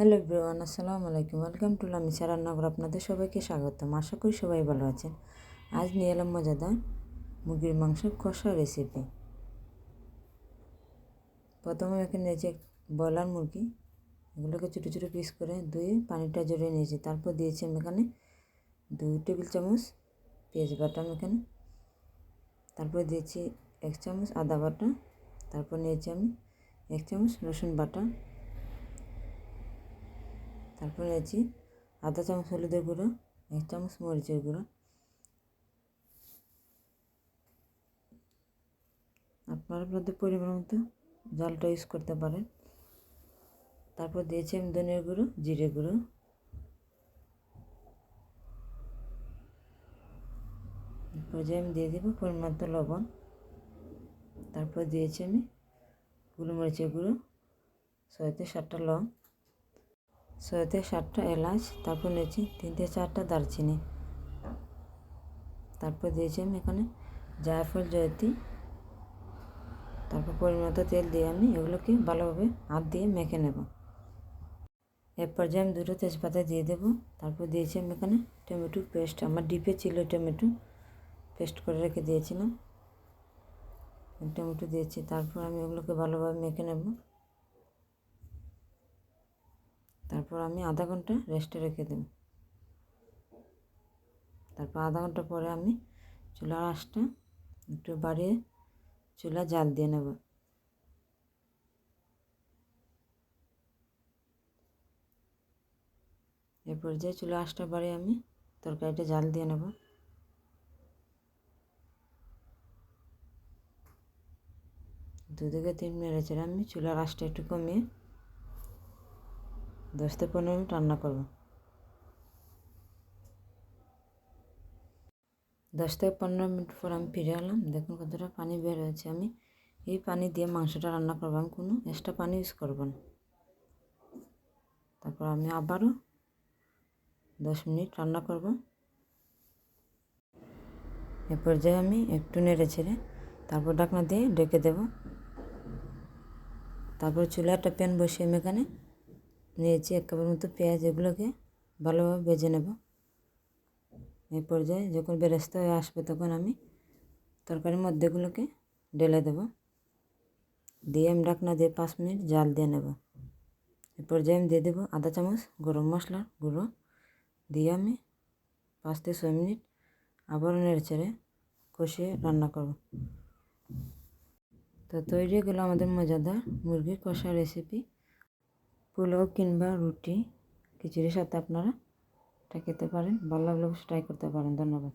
Hello everyone, আসসালামু আলাইকুম। Welcome to Lamisa রান্নাঘর। আপনাদের সবাইকে স্বাগতম। আশা করি সবাই ভালো আছেন। আজ নিয়ে এলাম মজাদার মুরগির মাংস কষা রেসিপি। প্রথমে এখানে নিয়েছি ব্রয়লার মুরগি, এগুলোকে ছোটো ছোটো পিস করে ধুয়ে পানিটা জড়িয়ে নিয়েছি। তারপর দিয়েছি আমি এখানে 2 টেবিল চামচ পেঁয়াজ বাটা এখানে, তারপর দিয়েছি 1 চামচ আদা বাটা, তারপর নিয়েছি আমি 1 চামচ রসুন বাটা, তারপর নিয়েছি আধা চামচ হলুদের গুঁড়ো, 1 চামচ মরিচের গুঁড়ো। আপনারা আপনাদের পরিমাণ মতো ঝালটা ইউজ করতে পারেন। তারপর দিয়েছি আমি ধনিয়ার গুঁড়ো, জিরে গুঁড়ো, পর্যায়ে আমি দিয়ে দেবো পরিমাণ মতো লবণ। তারপর দিয়েছি আমি গোলমরিচের গুঁড়ো, 6 থেকে 7টা লং, 6 থেকে 7টা এলাচ, তারপর নিয়েছি 3 থেকে 4টা দারচিনি। তারপর দিয়েছি আমি এখানে জায়ফল, জয়ত্রী। তারপর পরিমাণ মতো তেল দিয়ে আমি এগুলোকে ভালোভাবে হাত দিয়ে মেখে নেব। এর পর্যায়ে আমি 2টো তেজপাতা দিয়ে দেবো। তারপর দিয়েছি আমি এখানে টমেটো পেস্ট, আমার ডিপে ছিল টমেটো পেস্ট করে রেখে দিয়েছিলাম, টমেটো দিয়েছি। তারপর আমি এগুলোকে ভালোভাবে মেখে নেব। তারপর আমি আধা ঘন্টা রেস্টে রেখে দেব। তারপর আধা ঘন্টা পরে আমি চুলার আঁচটা একটু বাড়িয়ে চুলা জাল দিয়ে নেব। এ পর্যায়ে চুলা আঁচটা বাড়িয়ে আমি তরকারিটা জাল দিয়ে নেব। 2 থেকে 3 মিনিট ছেড়ে আমি চুলার আঁচটা একটু কমিয়ে 10 থেকে 15 মিনিট রান্না করব। 10 থেকে 15 মিনিট পর আমি ফিরে এলাম। দেখুন কতটা পানি বের হয়েছে। আমি এই পানি দিয়ে মাংসটা রান্না করব, আমি কোনো এক্সট্রা পানি ইউজ করব না। তারপর আমি আবারও 10 মিনিট রান্না করব। এ পর্যায়ে আমি একটু নেড়ে ছেড়ে তারপর ঢাকনা দিয়ে ঢেকে দেব। তারপর চুলায় একটা প্যান বসিয়ে আমি এখানে নিয়েছি 1 কাপের মতো পেঁয়াজ, এগুলোকে ভালোভাবে ভেজে নেব। এই পর্যায়ে যখন বেরেস্তা হয়ে আসবে তখন আমি তরকারির মধ্যে এগুলোকে ঢেলে দেব, দিয়ে আমি ঢাকনা দিয়ে 5 মিনিট জাল দিয়ে নেব। এই পর্যায়ে আমি দিয়ে দেবো আধা চামচ গরম মশলার গুঁড়ো, দিয়ে আমি 5 থেকে 6 মিনিট আবারও নেড়ে ছেড়ে কষিয়ে রান্না করব। তো তৈরি হয়ে গেল আমাদের মজাদার মুরগির কষা রেসিপি। পোলাও কিংবা রুটি, খিচুড়ির সাথে আপনারা এটা খেতে পারেন। ভালো লাগলে অবশ্যই ট্রাই করতে পারেন। ধন্যবাদ।